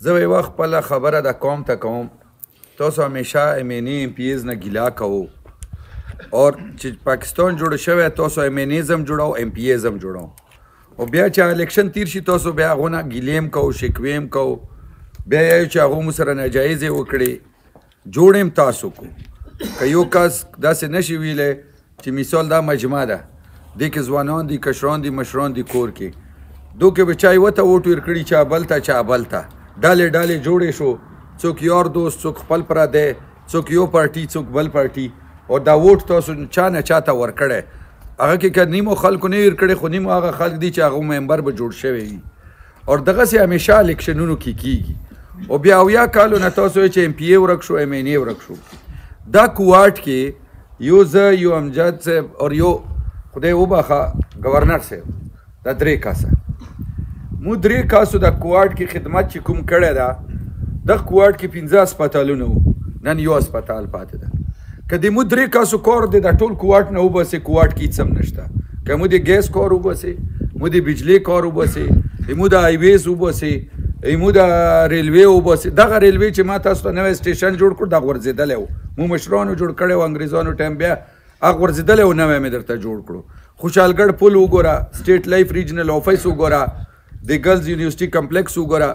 زه به یوه خپله خبره د قوم ته کوم تاسو همیشه MNA نه ګیله کوو اور چې پاکستان جوړ شوی تاسو MNAs هم جوړاو MPAs هم جوړاو او بیا چې الیکشن تیر شي تاسو بیا هغونه ګیلې هم کوو شکوې هم کوو بیا یایو چې هغو مو سره ناجایزې وکړې جوړ هم تاسو کو که یو کس داسې نشي ویلی چې مثال دا مجمع ده دې کې ځوانان دي کشران دي مشران دي کور کې دو کې به چا یوه ته ووټ ورکړي چا بل ته چا بل ته ډلې ډلې جوړې شو څوک یار دوست څوک خپل پردی څوک یو پارټي څوک بل پارټي او دا ووټ تاسو چا نه چا ته ورکړی هغه کې که نیمو خلکو نه ورکړی خو نیمو هغه خلک دي چې هغه ممبر به جوړ شوی وي او دغسې همیشه الیکشنونو کې کیږي او بیا اویا کالو نه تاسو چې MPA ورک شو MNA ورک شو دا کوارټ کې یو زه یو امجد صاحب اور یو خدای وبخښه گورنر صاحب دا درې کاسه مو درې کاسو د کوارټ کې خدمت چې کوم کړی ده دغه کوارټ کې 15 هسپتالونه وو نن یو هسپتال پاتې ده که د مو درې کاسو کار دی د ټول کوارټ نه وباسې کوارټ کې هېڅ هم نشته که مو د ګیس کار وباسې مو د بجلي کار وباسې مو د هایویز وباسې مو د ریلوې وباسې دغه ریلوې چې ما تاسو ته نوی سټیشن جوړ کړو دغه غورځېدلی و مو مشرانو جوړ کړی و انګریزانو ټایم بیا هغه غورځېدلی و نوی مې درته جوړ کړو خوشحالګړ پل وګوره سټیټ لایف ریجنل آفیس وګوره د ګرلز یونیورسټي کمپلیکس وګوره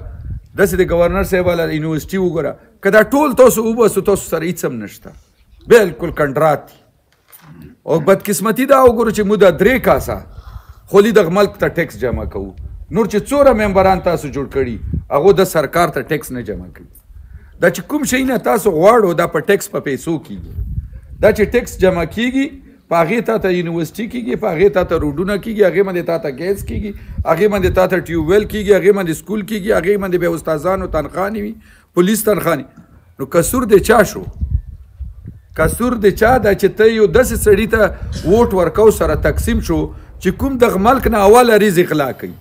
داسې د گورنر صاحب والا یونیورسټي وګوره که دا ټول تاسو وباسو تاسو سره هېڅ هم نشته بلکل کنډرات دي او بدقسمتي دا وګورو چې موږ دا درې کاسه خولي دغه ملک ته ټیکس جمع کوو نور چې څوره ممبران تاسو جوړ کړي هغو د سرکار ته ټیکس نه جمع کوي دا چې کوم شی نه تاسو غواړو دا په ټیکس په پیسو کیږي دا چې ټیکس جمع کیږي په هغې تا ته یونیورسټي کیږي په هغې تا ته روډونه کیږي هغې باندې تا ته ګیس کیږي هغې باندې تا ته ټیوبویل کیږي هغې باندې سکول کیږي هغې باندې بیا استادانو تنخواه وي پولیس تنخواه نو قصور د چا شو قصور د چا ده چې ته یو داسې سړي ته ووټ ورکو سره تقسیم شو چې کوم دغه ملک نه اوله ریز اغلا کوي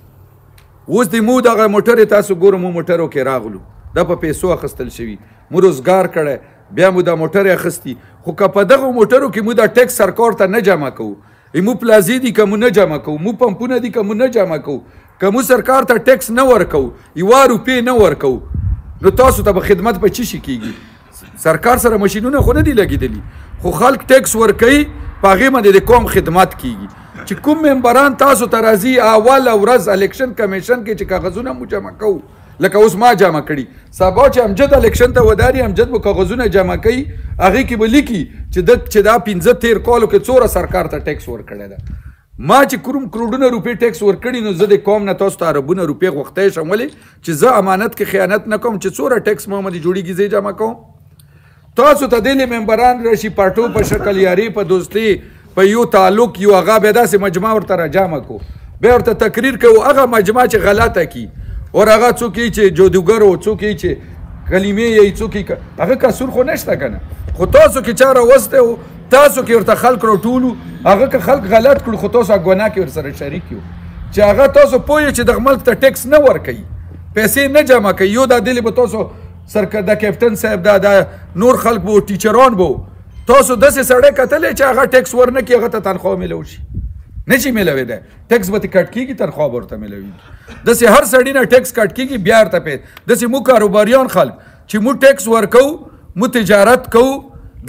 اوس د مو دغه موټرې تاسو ګورو مو موټرو کې راغلو دا په پیسو اخیستل شوي مو روزګار کړی بیا مو دا موټرې اخیستي خو که په دغه موټرو کې مو دا ټیکس سرکار ته نه جمع کوو مو پلازې دي که مو نه جمع کوو مو پمپونه دي که مو نه جمع کوو که مو سرکار ته ټیکس نه ورکوو یوه روپۍ نه ورکوو نو تاسو ته به خدمت په چی شي کیږي سرکار سره ماشینونه خو نه دي لګېدلي خو خلک ټیکس ورکوي په هغې باندې د قوم خدمت کیږي چې کوم ممبران تاسو ته راځي اوله ورځ الیکشن کمیشن کې چې کاغذونه مو جمع کوو لکه اوس ما جمع کړي سبا چې امجد الیکشن ته وداري امجد به کاغذونه جمع کوي هغې کې به لیکي چې دا 15 13 کالو کې څوره سرکار ته ټیکس ورکړی ده ما چې کوم کروڑونه روپۍ ټیکس ورکړي نو زه د قوم نه تاسو ته اربونه روپۍ غوښتی شم ولې چې زه امانت کې خیانت نه کوم چې څوره ټیکس ما باندې جوړېږي زه جمع کوم تاسو ته دلې ممبران راشي پاټو په شکل یاري په دوستي په یو تعلق یو هغه بیا داسې مجمع ورته راجمع کو بیا ورته تقریر کوو هغه مجمع چې غلطه کی اور هغه څوک چې جادوګر و څوک چې کلمې یې څوک هغه قصور خو نشته که نه خو تاسو کې چا راوستی و تاسو کې ورته خلک راټولو هغه که خلک غلط کړو خو تاسو ګناه کې ورسره شریک یو چې هغه تاسو پوه یې چې دغه ملک ته ټیکس نه ورکوي پیسې نه جمع کوي یو دا دلې به تاسو د کیپټن صاحب دا نور خلک به ټیچران به تاسو داسې سړی کتلی چې هغه ټیکس ورنه کړي هغه ته تنخواه میلو شي نه شي میلوی دی ټیکس به ترې کټ کېږي تنخواه به ورته میلوي داسې هر سړي نه ټیکس کټ کېږي بیا ورته داسې مو کاروباریان خلک چې مو ټیکس ورکوو مو تجارت کوو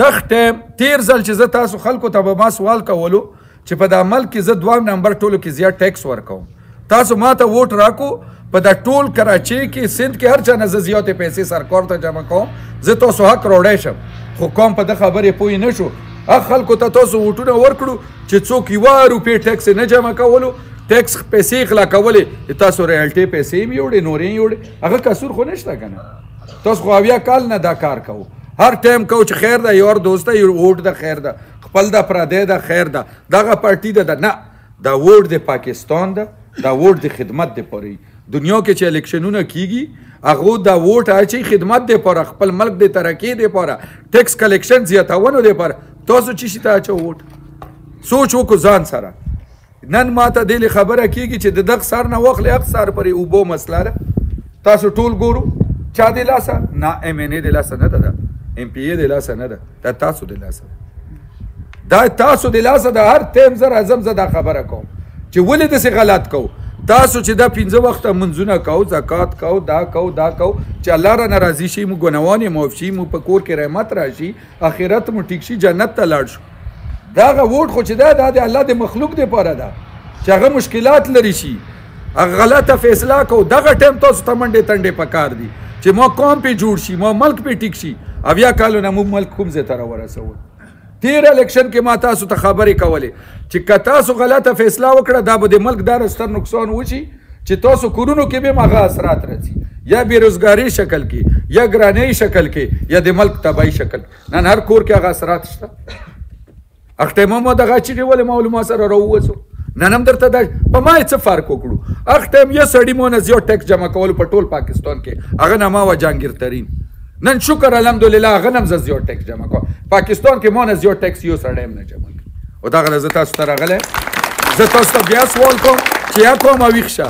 دغه ټایم تیر ځل چې زه تاسو خلکو ته به ما سوال کولو چې په دا ملک کې زه 2 نمبر ټولو کې زیات ټیکس ورکوم تاسو ما ته ووټ راکو په دا ټول کراچۍ کې سند کې هر چا نه زه زیاتې پیسې سرکار ته جمع کوم زه تاسو حق راوړی شم خو قوم په ده خبرې پوه نه شو هغه خلکو ته تاسو ووټونه ورکړو چې څوک یوه روپۍ ټیکس نه جمع کولو ټیکس پیسې غلا کولې تاسو ریالټۍ پیسې هم یوړې نورې هم یوړې هغه قصور خو نشته که نه تاسو خو اویا کال نه دا کار کوو هر ټایم کوو چې خیر ده یار دوست ده ووټ ده خیر ده خپل ده پردی ده خیر ده دغه پارټي ده نه دا ووټ د پاکستان ده دا ووټ د خدمت دپاره دنیا کې چې الیکشنونه کیږي هغه دا ووټ اچي خدمت دپاره خپل ملک د ترقۍ دپاره ټیکس کلیکشن زیاتولو دپاره تاسو چی شي ته اچو ووټ سوچ وکړو ځان سره نن ما ته دلې خبره کیږي چې د دغه سر نه واخلې هغه سر پرې اوبو مسله ده تاسو ټول ګورو چا د لاسه نه MNA د لاسه نه ده MPA د لاسه نه ده دا تاسو د لاسه ده دا تاسو د لاسه ده هر ټایم زه راځم زه دا خبره کوم چې ولې داسې غلط کوو تاسو چې دا 5 وخته منځونه کوو زکات کوو دا کوو چې الله را ناراضي شي مو ګناوان یې معاف شي مو په کور کې رحمت راشي آخرت مو ټیک شي جنت ته لاړ شو دغه ووټ خو چې دا د الله د مخلوق دپاره ده چې هغه مشکلات لري شي هغه غلطه فیصله کوو دغه ټایم تاسو ته منډې تنډې پکار دي چې ما قوم پې جوړ شي ما ملک پې ټیک شي 80 کالونه موږ ملک کوم ځای ته راورسوو تیر الیکشن کې ما تاسو ته خبرې کولې چې که تاسو غلطه فیصله وکړه دا به د ملک دا ستر نقصان وشي چې تاسو کورونو کې به هغه اثرات راځي یا بېروزګاري شکل کې یا ګرانۍ شکل کې یا د ملک تباهي شکل نن هر کور کې هغه اثرات شته هغه ټایم ما دغه چیغې ولې ما ولې ما سره راووځو نن هم درته دا په ما یې څه فرق وکړو هغه ټایم یو سړي مو نه زیات ټیکس جمع کولو په ټول پاکستان کې هغه نه ما و جهانګیر ترین نن شکر الحمدلله هغه نه هم زه زیات ټیکس جمع کوم پاکستان کې ما نه زیات ټیکس یو سړی هم نه جمع کوي او دغه زه تاسو ته راغلی زه تاسو ته بیا سوال کوم چې یا قوم ویښ شه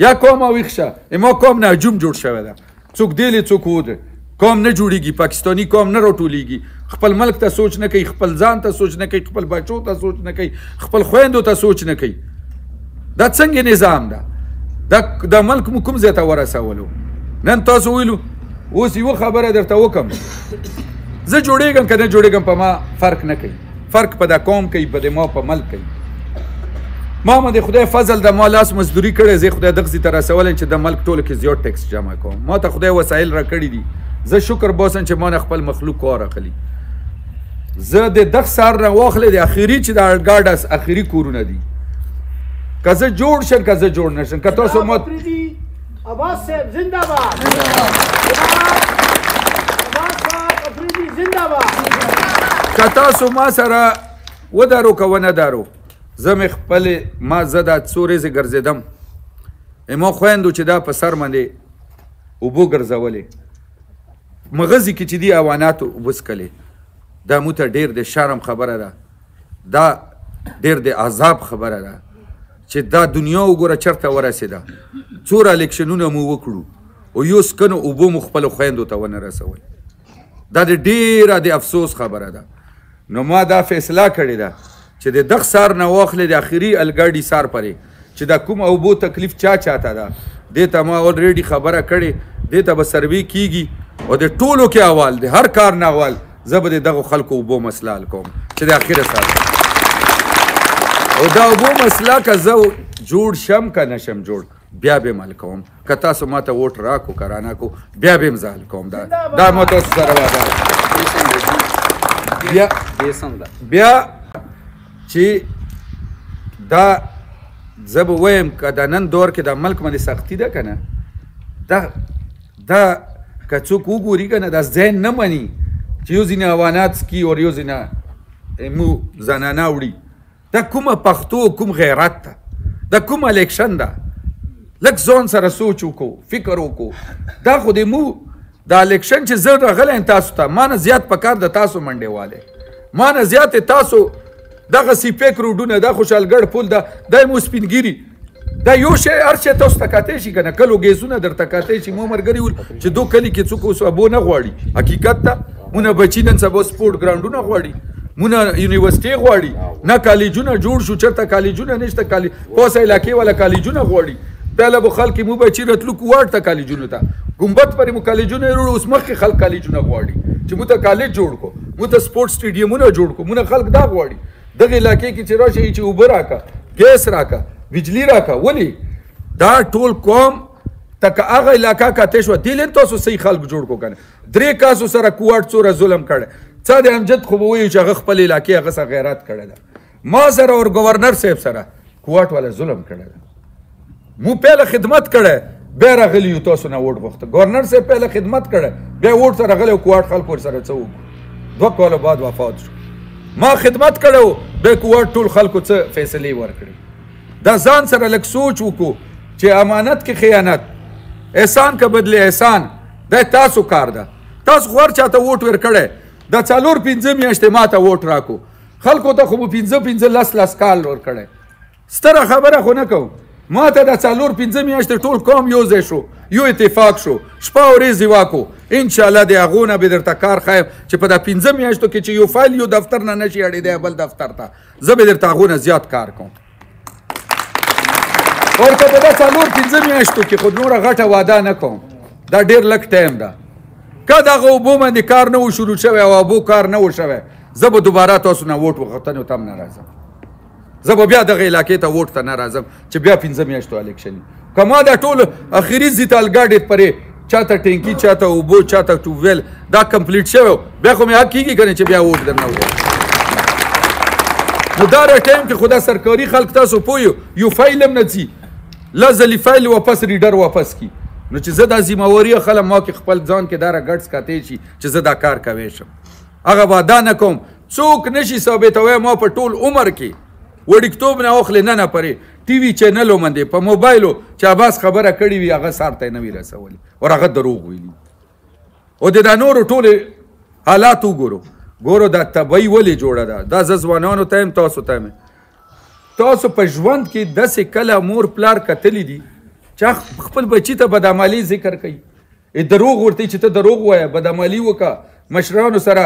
یا قوم ویښ شه ما قوم نه هجوم جوړ شوی ده څوک دیلی څوک وده قوم نه جوړیږي پاکستاني قوم نه راټولیږي خپل ملک ته سوچ نه کوي خپل ځان ته سوچ نه کوي خپل بچو ته سوچ نه کوي خپل خویندو ته سوچ نه کوي دا څنګه نظام ده دا ملک مو کوم ځای ته ورسولو نن تاسو ویلو اوس یوه خبره درته وکم زه جوړېږم که نه جوړېږم په ما فرق نه کوي فرق په دا قوم کوي په د ما په ملک کوي ما د خدای فضل د ما لاس مزدوري کړی زه خدای دغسې ته رسولی چې د ملک ټولو کې زیات ټیکس جمع کوم ما ته خدای وسایل راکړي دي زه شکر باسم چې ما نه خپل مخلوق کار اخلي زه د دغه سهار نه واخلې د اخري چې د ارګاډس اخري کورونه دي که زه جوړ شم که زه جوړ نه شم که تاسو ما عباس صاحب زنده باد عباس صاحب افریدی زنده باد که تاسو ما سره ودارو که ونه دارو زه مې خپلې ما زه دا څو ورځې ګرځېدم ما خویندو چې دا په سر باندې اوبو ګرځولې مغزي کې چې دي حیوانات اوبه څکلې دا موږ ته ډېر د شرم خبره ده دا ډېر د عذاب خبره ده چې دا دنیا وګوره چېرته ورسېده څوره الیکشنونه مو وکړو او یو سکنو اوبو مو خپلو خویندو ته ونه رسوئ دا د ډېره د افسوس خبره ده نو ما دا فیصله کړې ده چې د دغه سار نه واخلې د اخري الګاډي سار پرې چې دا کوم اوبو تکلیف چاته ده دې ته ما الریډي خبره کړې دې ته به سروې کیږي او د ټولو کې اول د هر کار نه اول زه به د دغو خلکو اوبو مسله حل کوم چې د اخره سال او دا اوبو مسله که زه جوړ شم که نه شم جوړ بیا به مل کوم که تاسو ما ته ووټ راکو که رانه کو بیا به م زه حل کوم دا ما تاسو سره وعده بیا چې دا زه به وایم که د نن دور کې د ملک باندې سختي ده که نه دا که څوک وګوري که نه دا ذهن نه مني چې یو ځینې حیوانات سکي او یو ځینې مو زنانه وړي دا کومه پښتو کوم غیرت ده دا کوم الیکشن ده لږ ځان سره سوچ وکړو فکر وکړو دا خو د مو دا الیکشن چې زه راغلی یم تاسو ته ما نه زیات پکار د تاسو منډې والی ما نه زیات تاسو دغه سیپیک روډونه دا خوشحالګړ پل ده دا مو سپینګیري دا یو شی هر شی تاسو ته کاتی شي که نه کلو ګیسونه درته کاتی شي مو ملګري ول چې دو کلي کې څوک اوس ابو نه غواړي حقیقت ته مونه بچي نن سبا سپورټ ګراونډونه غواړي مونه یونیورسټۍ غواړي نه کالجونه جوړ شو چېرته کالجونه نشته پوسه علاقې والا کالجونه غواړي پهله به خلک مو بچي راتلو کوواټ ته کالجونو ته ګمبد پرې مو کالجونه یې وروړو اوس مخکې خلک کالجونه غواړي چې موږ ته کالج جوړ کړو موږ ته سپورټ سټیډیمونه جوړ کړو موږ خلک دا غواړي دغه علاقې کې چې راشئ چې اوبه راکړه ګیس راکړه بجلی راکړه ولې دا ټول قوم ته که هغه علاقه کاته شوه دې لین تاسو صحیح خلک جوړ کړو که نه 3 کاسو سره کوواټ څوره ظلم کړی څه د امجد خو به وایي چې هغه خپل علاقې هغه څه غیرت کړی ده ما سره اور ګورنر صاحب سره کوواټ والا ظلم کړی ده مو پهله خدمت کړی بیا راغلی یو تاسو نه ووټ غوښته ګورنر صاحب پهله خدمت کړی بیا ووټ ته راغلی او کوواټ خلکو ورسره څه وکړو 2 کاله بعد وفات شو ما خدمت کړی بیا کوواټ ټول خلکو څه فیصلې ورکړي دا ځان سره لږ سوچ وکړو چې امانت کې خیانت احسان که بدل احسان دا تاسو کار ده تاسو خو هر چاته ووټ ورکړی دا 4-5 میاشتې ما ته ووټ راکو خلکو ته خو به 15 کال ورکړی ستره خبره خو نه کوم ما ته دا 4-5 میاشتې ټول قوم یو ځای شو یو اتفاق شو شپه او ورځې واکو انشاءالله د هغو نه به درته کار ښیم چې په دا 15 میاشتو کې چې یو فایل یو دفتر نه نشي اړېدی بل دفتر ته زه به درته هغو نه زیات کار کوم ورته به دا 4-5 میاشتو کې خو نوره غټه واده نه کوم دا ډېر لږ ټایم ده که دغه اوبو باندې کار نه و شروع شوی او اوبو کار نه و شوی زه به دوباره تاسو نه ووټ وغوښتنو ته هم نه راځم زه به بیا دغه علاقې ته ووټ ته نه راځم چې بیا 15 میاشتو الیکشن که ما دا ټول اخري زیتالګاډې پرې چاته ټینکي چاته اوبو چاته ټوبویل دا کمپلیټ شوی بیا خو مې حق کېږي که نه چې بیا ووټ درنه ووایم نو دا ټایم کې خو دا سرکاري خلک تاسو پوه یو فایل هم نه ځي لس ځلې فایل واپس ریډر واپس کړي نو چې زه دا ذمهواري اخلم ما کې خپل ځان کې دا راګډس کاتی شي چې زه دا کار کوی شم هغه واده نه کوم څوک نشي ثابتوی ما په ټول عمر کې وړکتوب نه واخلې نه پرې ټي وي چینلو باندې په موبایلو چې عباس خبره کړې وي هغه سار ته یې نه وي رسولي او هغه دروغ ویلي او د دا نورو ټولې حالات وګورو ګورو دا طبعي ولې جوړه ده دا زه ځوانانو ته یم تاسو ته یم تاسو په ژوند کې داسې کله مور پلار کتلی دي چې خپل بچي ته بدعملي ذکر کوي دروغ ورته چې ته دروغ وایه بدعملي وکړه مشرانو سره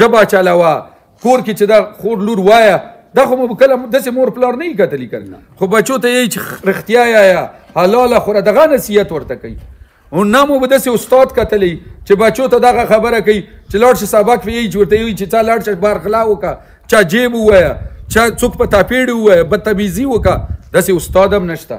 ژبه چلاوه کور کې چې دا خور لور وایه دا خو مو کله داسې مور پلار نه یې کتلي کړه خو بچو ته یې چې رښتیا یایه حلاله خوره دغه نصیحت ورته کوي او نه مو به داسې استاد کتلی چې بچو ته دغه خبره کوي چې لاړ شه سبق ویي چې ورته وایي چې څه لاړ شه بارغلا وکړه چا جیب ووایه چا څوک په تاپېړې ووایه بدتمیزي وکړه داسې استاد هم نشته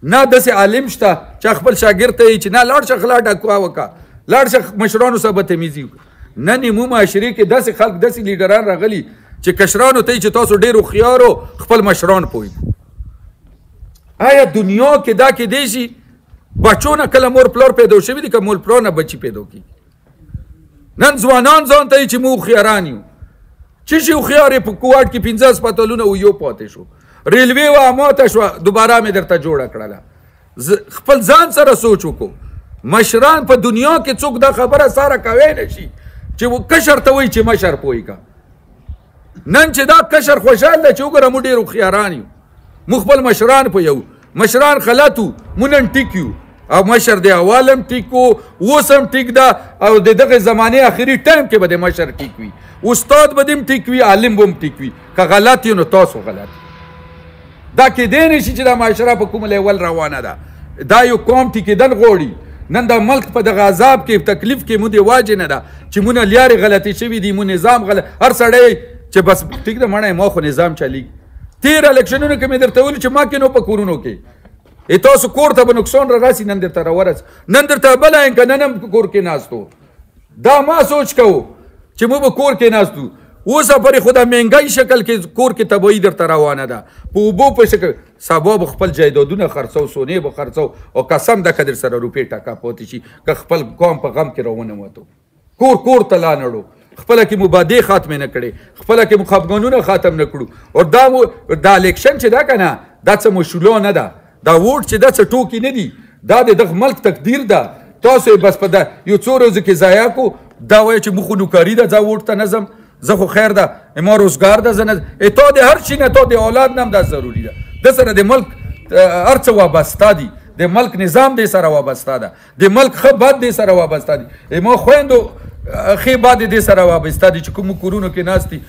نه داسې عالم شته چې خپل شاګرد ته یې چې نه لاړ شه غلا ډاکوا وکړه لاړ شه مشرانو سره بدتمیزي وکړه نن یې مو معاشرې کې داسې خلک داسې لیډران راغلي چې کشرانو ته یې چې تاسو ډېر هوښیار خپل مشران پوهېږو آیا دنیا کې دا کیدی شي بچو نه کله مور پلار پیدا شوي دي که مور پلار نه بچي پیدا کېږي نن ځوانان ځان ته یې چې موږ هوښیاران یو چې شي هوښیار یې په کوواټ کې 15 هسپتالونه و یو پاتې شو ریلوې وه ماته شوه دوباره مې درته جوړه کړله خپل ځان سره سوچ وکړو مشران په دنیا کې څوک دا خبره ساره کوی نه شي چې کشر ته وایي چې مشر پوهېږه نن چې دا کشر خوشحال ده چې وګوره موږ ډېر هوښیاران یو موږ خپل مشران پوهیو مشران غلط وو موږ نن ټیک یو او مشر د اول هم ټیک و اوس هم ټیک ده او د دغه زمانې آخري ټایم کې به د مشر ټیک وي استاد به دې هم ټیک وي عالم به هم ټیک وي که غلط یو نو تاسو غلط دا کیدی نه شي چې دا معاشره په کوم لیول روانه ده دا یو قوم ټیکېدل غواړي نن دا ملک په دغه عذاب کې تکلیف کې مو د واجې نه ده چې مونږ لیارې غلطې شوي دي مو نظام غلط هر سړی چې بس ټیک ده مړی ما خو نظام چلیږي تېر الیکشنونو کې مې درته ویلي چې ما کې نو په کورونو کې تاسو کور ته به نقصان راسي نن درته راورس نن درته بله یم که نن هم کور کې ناستو دا ما سوچ کوو چې موږ به کور کې ناستو اوس پرې خو دا مهنګۍ شکل کې کور کې تباهي درته روانه ده په اوبو په شکل سبا به خپل جایدادونه خرڅو سونې به خرڅو او قسم ده که در سره روپۍ ټکا پاتې شي که خپل قوم په غم کې راونوتو کور ته لا نړو خپله کې مبادې ختمې نه کړې خپله کې مو خفګانونه ختم نه کړو او دا الیکشن چې ده که نه دا څه مشولا نه ده دا ووټ چې دا څه ټوکې نه دي دا د دغه ملک تقدیر ده تاسو یې بس په یو څو ورځو کې ضایع کړو دا وایه چې موږ خو نوکاري ده ځه ووټ ته نه ځم زه خو خیر ده ما روزګار ده زه نه تا د هر شي نه تا د اولاد نه هم دا ضروري ده ده سره د ملک هر څه وابسته دي د ملک نظام دې سره وابسته ده د ملک ښه بد دې سره وابسته دي ما خویندو ښې بد دې سره وابسته دي چې کومو کورونو کې ناست دي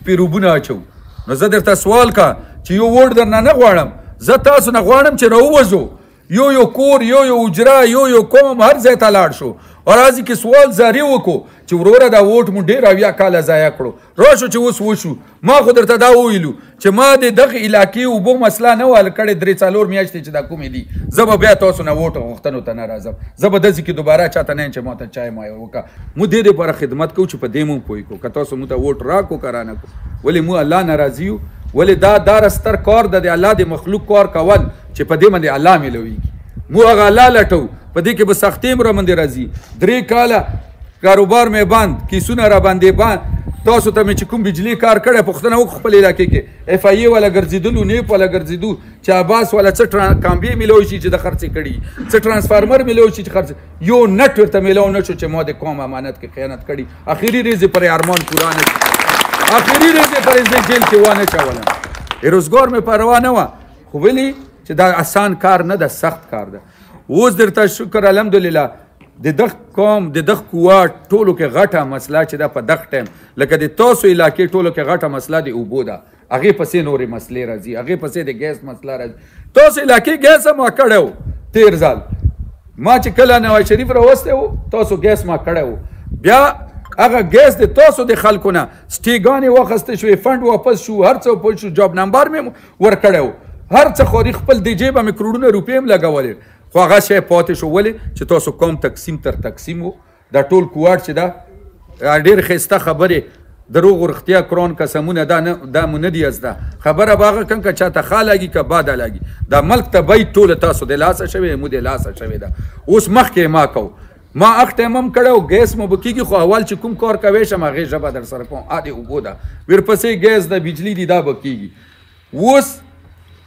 پیروبونه اچو نو زه درته سوال کا چې یو ووټ درنه نه غواړم زه تاسو نه غواړم چې راووځو یو کور یو اجره یو قوم هر ځای ته لاړ شو او راځي کې سوال زاری وکړو چې وروره دا ووټ مو ډېر اویا کاله ضایع کړو راشو چې اوس وشو ما خو درته دا وویلو چې ما د دغه علاقې اوبو مسله نه وه حل کړې 3-4 میاشتې چې دا کومې دي زه به بیا تاسو نه ووټ غوښتنو ته نه راځم زه به داسې کې دوباره چاته نه یم چې ما ته چای مای وکړه مو دې دپاره خدمت کوو چې په دې مو پوه کړو که تاسو مو ته ووټ راکړو که رانه کړو ولې مو الله ناراضي یو ولې دا ستر کار د الله د مخلوق کار کول چې په دې باندې الله میلویږي مو هغه الله لټو په دې کې به سختي هم را باندې راځي 3 کاله کاروبار مې بند کیسونه را باندې بند تاسو ته مې چې کوم بجلي کار کړی پوښتنه وکړو خپل علاقې کې اف آی ای والا ګرځېدلو نیپ والا ګرځېدو چې عباس والا څه کامبې میلاو شي چې د خرڅې کړي څه ټرانسفارمر میلاو شي چې خرڅ یو نټ ورته میلاو نه شو چې ما د قوم امانت کې خیانت کړي اخري ریزې پر ارمان پورا نه اخري ریزې پر جیل کې وانه چولم روزګار مې پروا نه وه خو ولې چې دا آسان کار نه ده سخت کار ده اوس درته شکر الحمدلله د دغه قوم د دغه کوواټ ټولو کې غټه مسله چې ده په دغه ټایم لکه د تاسو علاقې ټولو کې غټه مسله د اوبو ده هغې پسې نورې مسلې راځي هغې پسې د ګیس مسله راځي تاسو علاقې ګیس هم ما کړی و تېر ځل ما چې کله نواز شریف راوستی و تاسو ګیس ما کړی و بیا هغه ګیس د تاسو د خلکو نه سټېګانې واخیستې شوې فنډ واپس شو هر څه پوه شو جاب نمبر مې ورکړی و هر څه خوري خپل د جیبه مې کروڑونه روپۍ هم لګولې خو هغه شی پاتې شو ولې چې تاسو کوم تقسیم تر تقسیم و دا ټول کوواټ چې دا ډېر ښایسته خبرې دروغ و رښتیا قرآن قسمونه دا مو نه دي زده خبره به هغه کړم که چاته ښه لګي که باده لګي دا ملک تبۍ ټوله تاسو د لاسه شوې مو د لاسه شوې ده اوس مخکې ما کوو ما اخ ټایم هم کړی و ګیس مو به کېږي خو اول چې کوم کار کوی شم هغې ژبه در سره کوم د اوبو ده ورپسې ګیس د بجلي دي دا به کېږي اوس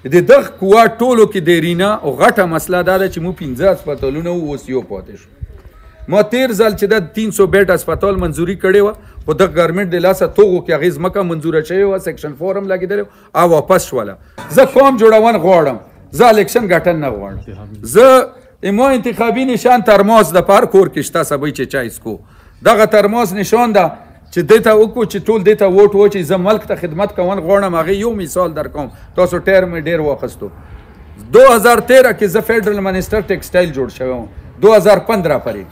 د دغه کوواټ ټولو کې دیرینه او غټه مسله دا ده چې مو 15 هسپتالونه وو اوس یو پاتې شو ما تیر ځل چې دا 300 بیډ هسپتال منظوري کړې وه خو دغه ګورمنټ د لاسه توغو کې هغې ځمکه منظوره شوې وه سیکشن 4 هم لګېدلی او واپس شوله زه قوم جوړون غواړم زه الیکشن ګټن نه غواړم زه ما انتخابي نشان ترماس د پار کور کې شته سبی چې چای سکو دغه ترماس نشان ده چې دې ته وکړو چې ټول دې ته ووټ وچی زه ملک ته خدمت کوم غواړم هغې یو مثال در کوم تاسو ټیر مې ډېر واخیستو 2013 کې زه فیډرل منسټر ټیکسټایل جوړ شوی وم 2015 پرې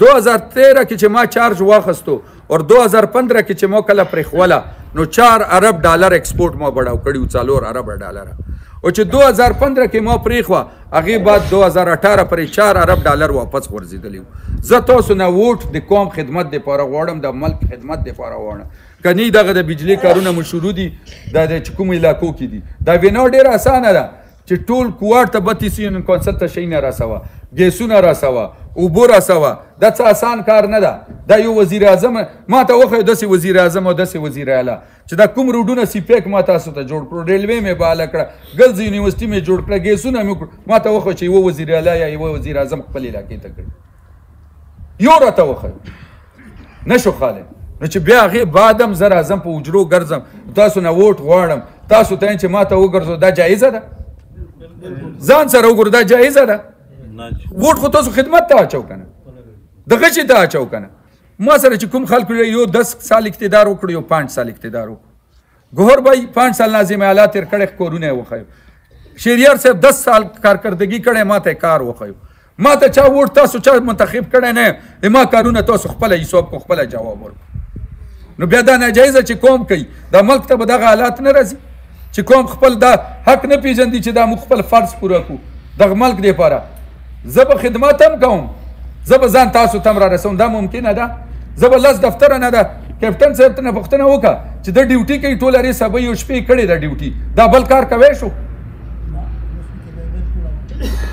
2013 کې چې ما چارج واخیستو اور 2015 کې چې ما کله پرېښوله نو 4 ارب ډالر ایکسپورټ ما بړاو کړي 4 ارب ډالره او چې 2015 کې ما پرېښوه هغې بعد 2018 پرې 4 ارب ډالر واپس غورځېدلی وو زه تاسو نه ووټ د قوم خدمت دپاره غواړم د ملک خدمت دپاره غواړم که نه دغه د بجلي کارونه مو شروع دي دا د چې کومو علاقو کې دي دا وینا ډېره اسانه ده چې ټول کوواټ ته 32 یونین کونسل ته شی نه رسوه ګیسونه رسوه اوبه رسوه دا څه اسان کار نه ده دا یو وزیر اعظم ما ته وښیو داسې وزیر اعظم او داسې وزیر اعلی چې دا کوم روډونه سیپیک ما تاسو ته جوړ کړو ریلوې مې باله کړه ګرلز یونیورسټي مې جوړ کړه ګیسونه مې وکړو ما ته وښیو چې یوه وزیر اعلی یا یوه وزیر اعظم خپل علاقې ته کړي یو راته وښیو نه شو خالی نو چې بیا هغې بعد هم زه راځم په حجرو ګرځم تاسو نه ووټ غواړم تاسو ته چې ما ته وګرځو دا جایزه ده ځان سره وګورو دا جایزه ده ووټ خو تاسو خدمت ته اچو که نه دغه شي ته اچو که نه ما سره چې کوم خلکو یو 10 سال اقتدار وکړو یو 5 سال اقتدار وکړو ګوهر بھائی 5 سال ناظم اعلی تېر کړی کورونه یې وښیو شهریار صاحب 10 سال کارکردګي کړی ما ته کار وښیو ما ته چا ووټ تاسو چا منتخب کړی نه ما کارونه تاسو خپله حساب کو خپله جواب ورکړو نو بیا دا ناجایزه چې قوم کوي دا ملک ته به دغه حالات نه راځي چې قوم خپل دا حق نه پیژندي چې دا موږ خپل فرض پوره کړو دغه ملک دپاره زه به خدمت هم کوم زه به ځان تاسو ته هم را رسوم دا ممکنه ده زه به 10 دفتره نه ده کیپټن صاحب ته نه پوښتنه وکړه چې د ډیوټي کوي ټول هرې سبا یو شپې کړې ده ډیوټي دا بل کار کوی شو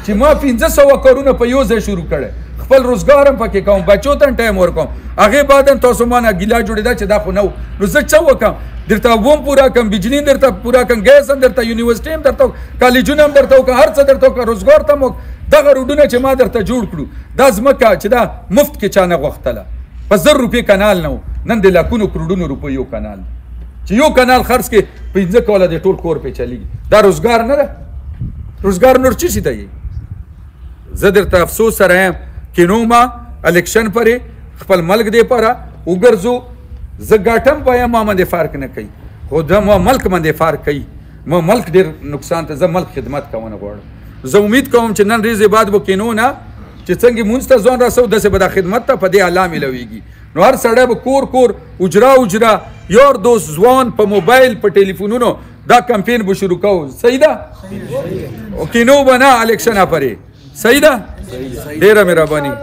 چې ما 1500 کارونه په یو ځای شروع کړی خپل روزګار هم پکې کوم بچو ته ټایم ورکوم هغې بعد هم تاسو ما نه ګیله جوړېده چې دا خو نه و نو زه څه وکړم درته اوبه هم پوره کړم بجلي هم درته پوره کړم ګیس هم درته یونیورسټي هم درته کالجونه هم درته وکړم هر څه درته وکړم روزګار ته هم دغه روډونه چې ما درته جوړ کړو دا ځمکه چې دا مفت کې چا نه غوښتله په 1000 روپۍ کنال نه و نن د لاکونو کروډونو روپۍ یو کنال چې یو کنال خرڅ کې 15 کوله د ټول کور پې چلیږي دا روزګار نه ده روزګار نور څه شي ته یې زه درته افسوس سره یم کې نو ما الیکشن پرې خپل ملک دپاره وګرځو زه ګاټم پایم ما باندې فرق نه کوي خو دا ما ملک باندې فرق کوي ما ملک ډېر نقصان ته زه ملک خدمت کوونه غواړم زه امید کوم چې نن ورځې بعد به کینو نه چې څنګه مونځ ته ځان رسو داسې به دا خدمت ته په دې الله میلویږي نو هر سړی به کور کور اجرا اجرا یار دوست ځوان په موبایل په ټلیفونونو دا کمپین به شروع کوو صحیح ده کینو به نه الیکشن پرې صحیح ده ډېره مهرباني